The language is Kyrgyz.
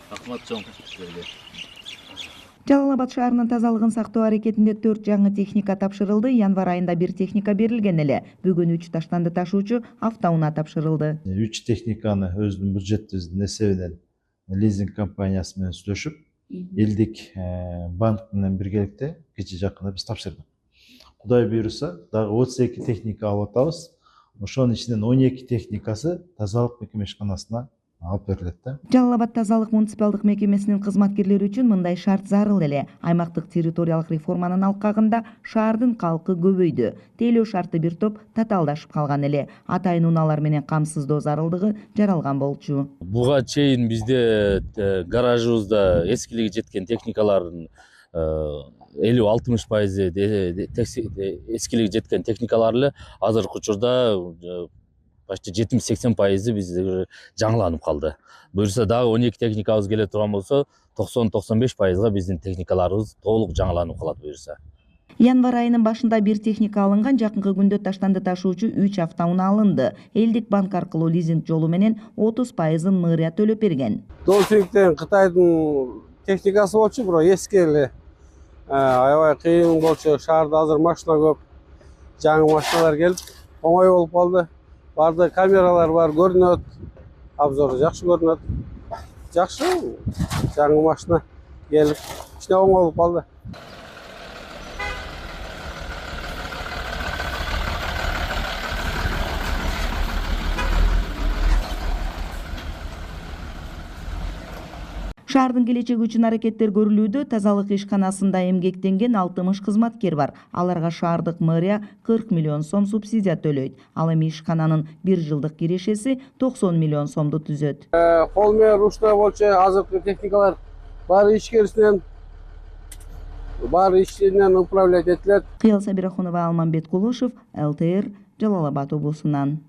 Рахмат чоң силерге. Жалал Абад шаарынын тазалыгын сактоо аракетинде 4 жаңы техника тапшырылды. Январь айында 1 техника берилген эле. Бүгүн 3 таштанды ташуучу автоунаа тапшырылды. 3 техниканы өзүнүн бюджетибиздин эсебинен лизинг компаниясы менен сүйлөшүп, элдик банк менен биргеликте кечээ жакында биз тапшырдык. Кудай буйруса, дагы 32 техника алып атабыз. Ошонун ичинен 12 техникасы тазалык мекемешканасына алып берилет да. Жалал Абад тазалык муниципалдык мекемесинин кызматкерлери үчүн мындай шарт зарыл эле. Аймактык территориялык реформанын алкагында шаардын калкы көбөйдү. Тейлөө шарты бир топ татаалдашып калган эле. Атайын унаалар менен камсыздоо зарылдыгы жаралган болчу. Буга чейин бизде гаражыбызда эскилиги жеткен техникалардын 50-60% эскилиги жеткен техникалар эле азыркы учурда почти 70-80% бизде жаңыланып калды. Буюрса дагы 12 техникабыз келе турган болсо 90-95%га биздин техникаларыбыз толук жаңыланып калат буюрса. Январь айынын башында 1 техника алынган, жакынкы күндө таштанды ташуучу 3 автоунаа алынды. Элдик банк аркылуу лизинг жолу менен 30%-ын мэрия төлөп берген. Долфингден Кытайдын техникасы болчу, бирок эски эле. Аябай кыйын болчу, шаарда азыр машина көп. Жаңы машиналар келип, оңой болуп калды. Барды камералар бар, көрүнөт. Обзору жакшы көрүнөт. Жакшы, жаңы машина келип, ичине оңой болуп калды. Шаардын келечеги үчүн аракеттер көрүлүүдө. Тазалык ишканасында эмгектенген 60 кызматкер бар. Аларга шаардык мэрия 40 миллион сом субсидия төлөйт. Ал эми ишкананын 1 жылдык кирешеси 90 миллион сомду түзөт. Кол менен ручной болчу, азыркы техникалар баары ишкерисинен управлять этилет. Кыял Сабирахунова, Алмамбет Кулушев, ЛТР, Жалал Абад облусунан.